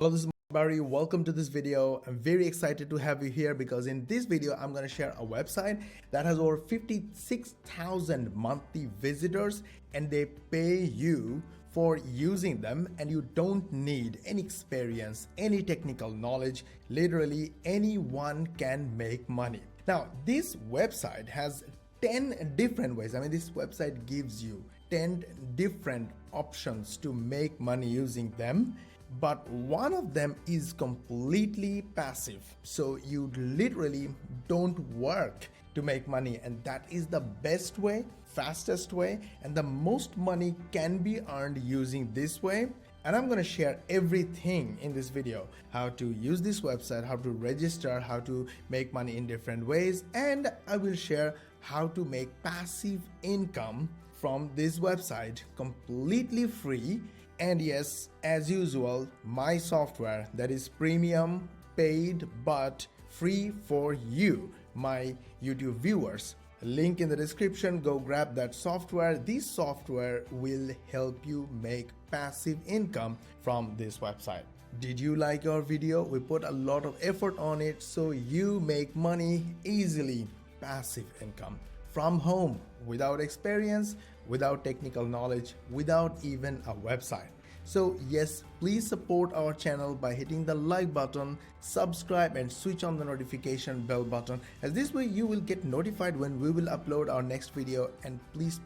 Hello, this is Bari. Welcome to this video. I'm very excited to have you here because in this video, I'm going to share a website that has over 56,000 monthly visitors and they pay you for using them, and you don't need any experience, any technical knowledge. Literally anyone can make money. Now, this website has 10 different ways. This website gives you 10 different options to make money using them, but one of them is completely passive. So you literally don't work to make money, and that is the best way, fastest way, and the most money can be earned using this way. And I'm going to share everything in this video: how to use this website, how to register, how to make money in different ways, and I will share how to make passive income from this website completely free. And yes, as usual, my software that is premium, paid, but free for you, my YouTube viewers. Link in the description, go grab that software. This software will help you make passive income from this website. Did you like our video? We put a lot of effort on it so you make money easily, passive income from home, without experience, without technical knowledge, without even a website. So yes, please support our channel by hitting the like button, subscribe, and switch on the notification bell button, as this way you will get notified when we will upload our next video. And please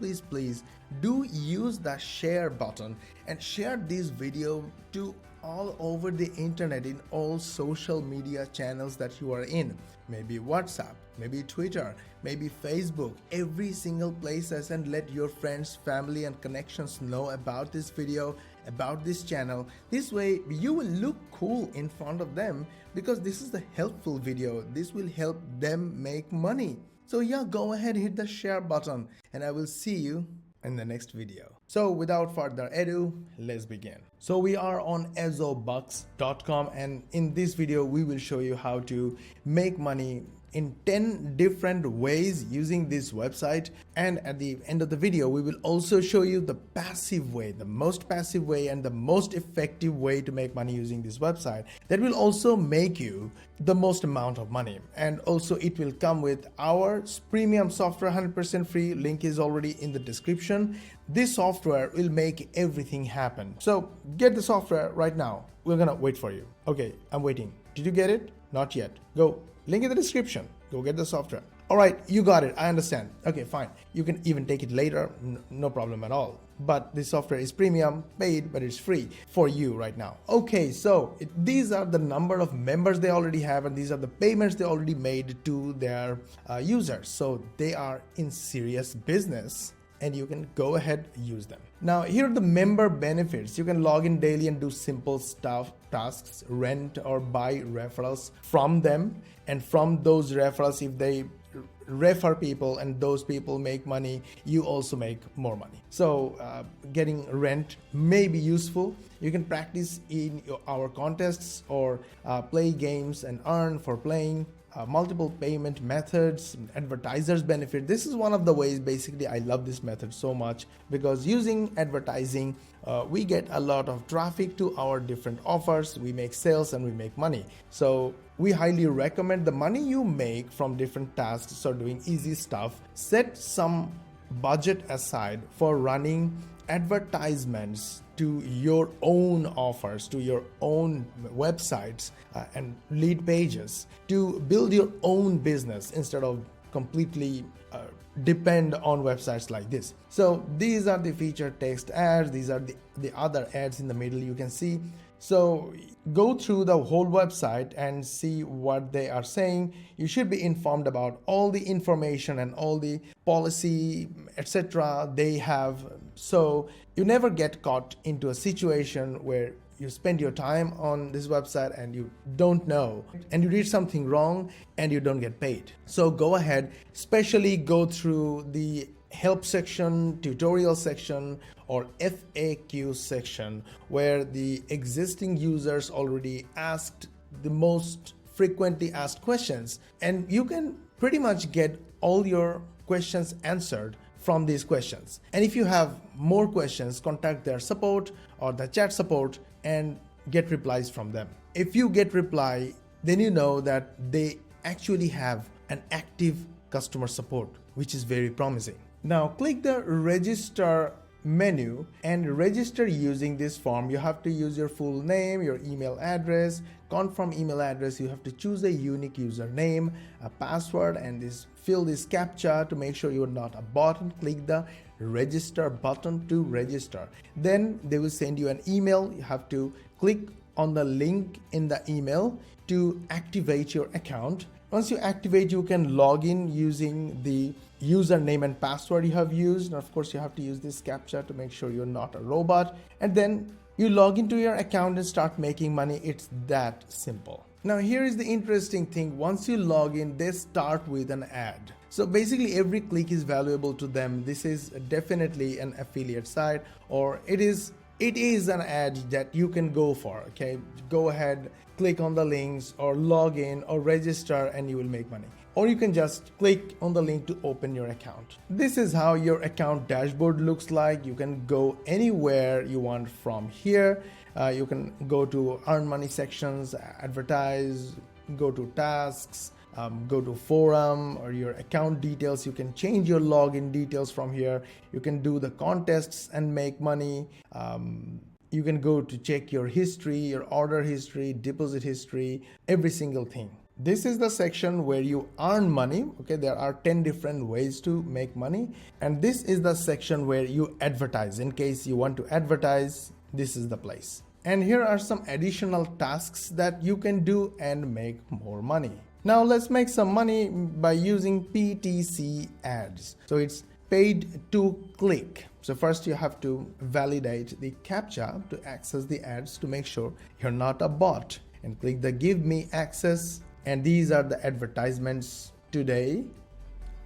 do use the share button and share this video to all over the internet, in all social media channels that you are in, maybe WhatsApp, maybe Twitter, maybe Facebook, every single places, and let your friends, family, and connections know about this video, about this channel. This way you will look cool in front of them, because this is a helpful video. This will help them make money. So yeah, go ahead, hit the share button, and I will see you in the next video. So without further ado, let's begin. So we are on ezobucks.com, and in this video we will show you how to make money in 10 different ways using this website. And at the end of the video, we will also show you the passive way, the most passive way and the most effective way to make money using this website, that will also make you the most amount of money. And also it will come with our premium software, 100% free. Link is already in the description. This software will make everything happen. So get the software right now. We're gonna wait for you. Okay, I'm waiting. Did you get it? Not yet. Go. Link in the description. Go get the software. All right, you got it. I understand. Okay, fine. You can even take it later. No problem at all. But this software is premium, paid, but it's free for you right now. Okay, so these are the number of members they already have, and these are the payments they already made to their users. So they are in serious business, and you can go ahead use them. Now here are the member benefits. You can log in daily and do simple stuff, tasks, rent or buy referrals from them, and from those referrals, if they refer people and those people make money, you also make more money. So getting rent may be useful. You can practice in our contests or play games and earn for playing. Multiple payment methods, advertisers benefit. This is one of the ways. Basically, I love this method so much because using advertising, we get a lot of traffic to our different offers. We make sales and we make money. So we highly recommend the money you make from different tasks or doing easy stuff. Set some budget aside for running advertisements to your own offers, to your own websites and lead pages, to build your own business instead of completely depend on websites like this. So these are the featured text ads. These are the other ads in the middle you can see. So go through the whole website and see what they are saying. You should be informed about all the information and all the policy, etc. they have. So you never get caught into a situation where you spend your time on this website and you don't know, and you did something wrong and you don't get paid. So go ahead, especially go through the help section, tutorial section, or FAQ section, where the existing users already asked the most frequently asked questions, and you can pretty much get all your questions answered from these questions. And if you have more questions, contact their support or the chat support, and get replies from them. If you get reply, then you know that they actually have an active customer support, which is very promising. Now click the register menu and register using this form. You have to use your full name, your email address, confirm email address. You have to choose a unique username, a password, and fill this captcha to make sure you're not a bot, and click the register button to register. Then they will send you an email. You have to click on the link in the email to activate your account. Once you activate, you can log in using the username and password you have used. And of course, you have to use this captcha to make sure you're not a robot. And then you log into your account and start making money. It's that simple. Now, here is the interesting thing. Once you log in, they start with an ad. So basically, every click is valuable to them. This is definitely an affiliate site, or it is an ad that you can go for. Okay, go ahead, click on the links or log in or register, and you will make money. Or you can just click on the link to open your account. This is how your account dashboard looks like. You can go anywhere you want from here. You can go to earn money sections, advertise, go to tasks, go to forum or your account details. You can change your login details from here. You can do the contests and make money. You can go to check your history, your order history, deposit history, every single thing. This is the section where you earn money. Okay, there are 10 different ways to make money. And this is the section where you advertise. In case you want to advertise, this is the place. And here are some additional tasks that you can do and make more money. Now let's make some money by using PTC ads. So it's paid to click. So first you have to validate the captcha to access the ads to make sure you're not a bot, and click the give me access. And these are the advertisements today.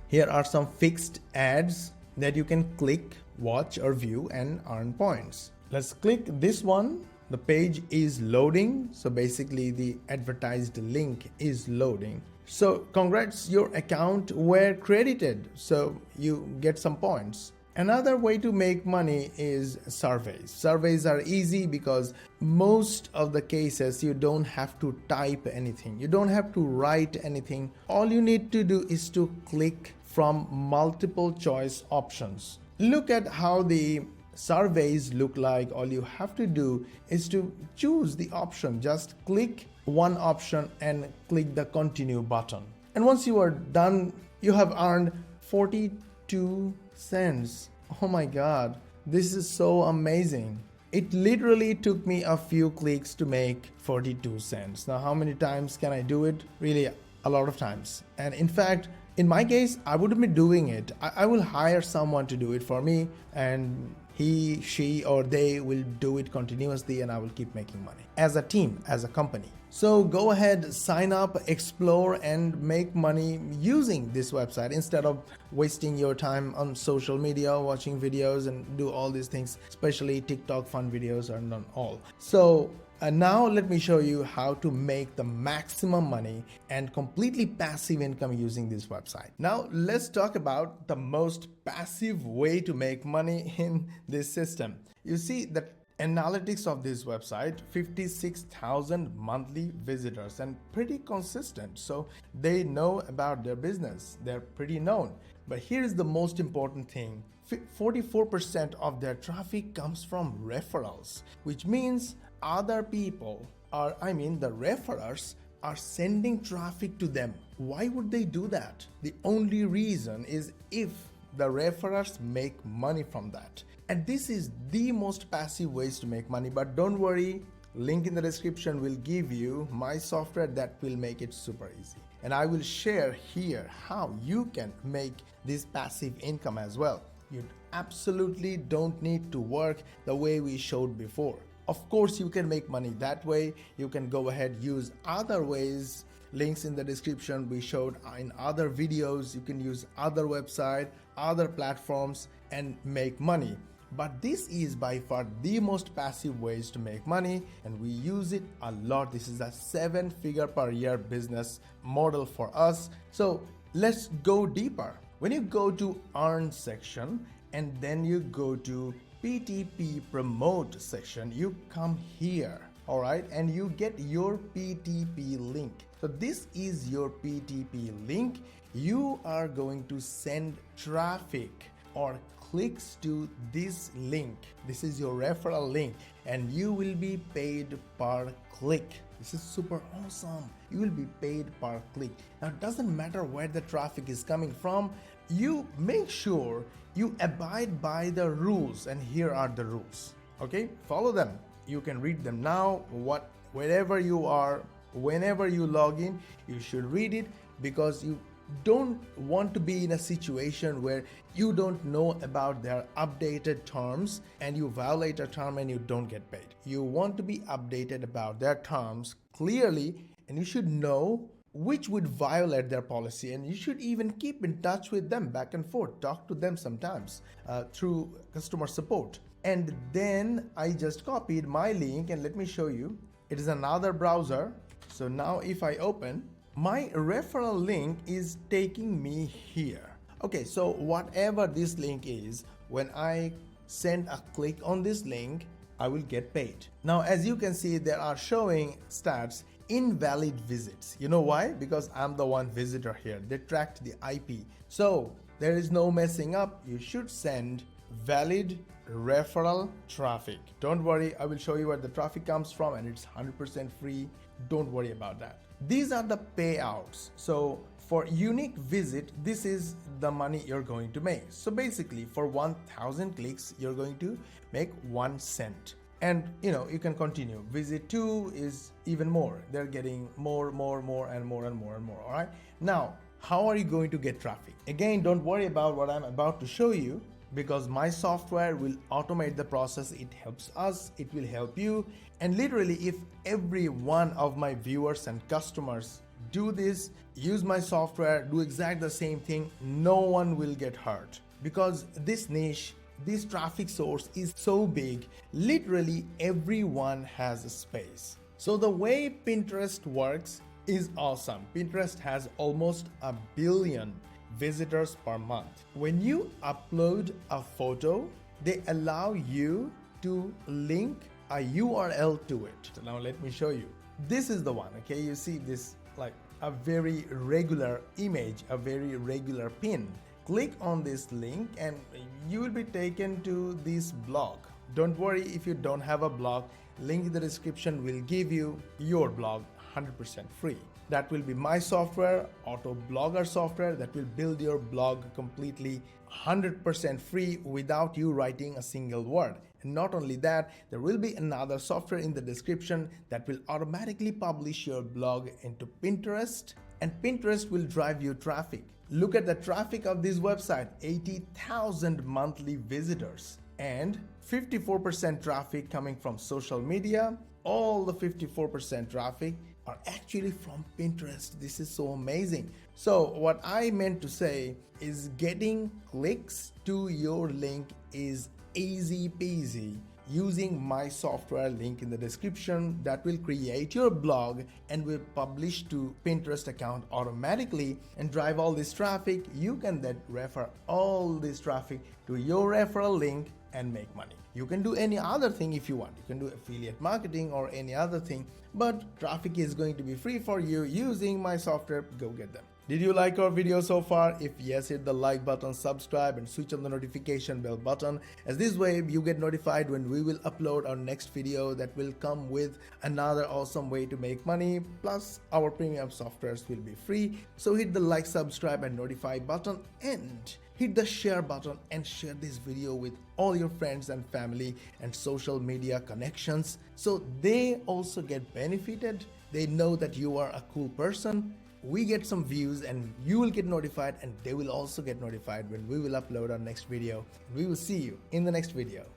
Here are some fixed ads that you can click, watch or view and earn points. Let's click this one. The page is loading. So basically the advertised link is loading. So congrats, your account were credited. So you get some points. Another way to make money is surveys. Surveys are easy because most of the cases you don't have to type anything. You don't have to write anything. All you need to do is to click from multiple choice options. Look at how the surveys look like. All you have to do is to choose the option. Just click one option and click the continue button. And once you are done, you have earned 42 cents. Oh my God, this is so amazing. It literally took me a few clicks to make 42 cents. Now, how many times can I do it? Really, a lot of times. And in fact, in my case, I wouldn't be doing it. I will hire someone to do it for me, and he, she, or they will do it continuously, and I will keep making money as a team, as a company. So go ahead, sign up, explore, and make money using this website instead of wasting your time on social media, watching videos, and do all these things, especially TikTok fun videos are not all. So now let me show you how to make the maximum money and completely passive income using this website. Now let's talk about the most passive way to make money in this system. You see the analytics of this website, 56,000 monthly visitors and pretty consistent. So they know about their business. They're pretty known. But here's the most important thing. 44% of their traffic comes from referrals, which means other people the referrers are sending traffic to them. Why would they do that? The only reason is if the referrers make money from that. And this is the most passive ways to make money. But don't worry, link in the description will give you my software that will make it super easy. And I will share here how you can make this passive income as well. You absolutely don't need to work the way we showed before. Of course, you can make money that way. You can go ahead, use other ways. Links in the description we showed in other videos. You can use other websites, other platforms and make money. But this is by far the most passive ways to make money, and we use it a lot. This is a 7-figure per year business model for us. So let's go deeper. When you go to earn section and then you go to PTP promote section, you come here. all right, and you get your PTP link. So this is your PTP link. You are going to send traffic or clicks to this link. This is your referral link, and you will be paid per click. This is super awesome. You will be paid per click. Now it doesn't matter where the traffic is coming from. You make sure you abide by the rules, and here are the rules. Okay, follow them. You can read them now. Wherever you are, whenever you log in, you should read it, because you don't want to be in a situation where you don't know about their updated terms and you violate a term and you don't get paid. You want to be updated about their terms clearly, and you should know which would violate their policy, and you should even keep in touch with them back and forth. Talk to them sometimes through customer support. And then I just copied my link, and let me show you. It is another browser. So now if I open, my referral link is taking me here. Okay, so whatever this link is, when I send a click on this link, I will get paid. Now, as you can see, there are showing stats invalid visits. You know why? Because I'm the one visitor here. They tracked the IP. So there is no messing up. You should send valid referral traffic. Don't worry, I will show you where the traffic comes from, and it's 100% free. Don't worry about that. These are the payouts. So for unique visit, this is the money you're going to make. So basically for 1,000 clicks, you're going to make 1 cent. And you can continue. Visit 2 is even more. They're getting more and more. All right. Now, how are you going to get traffic? Again, don't worry about what I'm about to show you, because my software will automate the process. It helps us, it will help you. And literally, if every one of my viewers and customers do this, use my software, do exactly the same thing, no one will get hurt. Because this niche, this traffic source is so big, literally everyone has a space. So the way Pinterest works is awesome. Pinterest has almost 1 billion visitors per month. When you upload a photo, they allow you to link a URL to it. So now let me show you. This is the one, okay? You see this, like a very regular image, a very regular pin. Click on this link and you will be taken to this blog. Don't worry if you don't have a blog. Link in the description will give you your blog 100% free. That will be my software, Auto Blogger software, that will build your blog completely 100% free without you writing a single word. And not only that, there will be another software in the description that will automatically publish your blog into Pinterest, and Pinterest will drive you traffic. Look at the traffic of this website, 80,000 monthly visitors and 54% traffic coming from social media. All the 54% traffic are actually from Pinterest. This is so amazing. So what I meant to say is getting clicks to your link is easy peasy using my software, link in the description, that will create your blog and will publish to Pinterest account automatically and drive all this traffic. You can then refer all this traffic to your referral link and make money. You can do any other thing if you want. You can do affiliate marketing or any other thing, but traffic is going to be free for you using my software. Go get them. Did you like our video so far? If yes, hit the like button, subscribe, and switch on the notification bell button, as this way you get notified when we will upload our next video that will come with another awesome way to make money. Plus our premium softwares will be free. So hit the like, subscribe, and notify button, and hit the share button and share this video with all your friends and family and social media connections, so they also get benefited. They know that you are a cool person. We get some views and you will get notified, and they will also get notified when we will upload our next video. We will see you in the next video.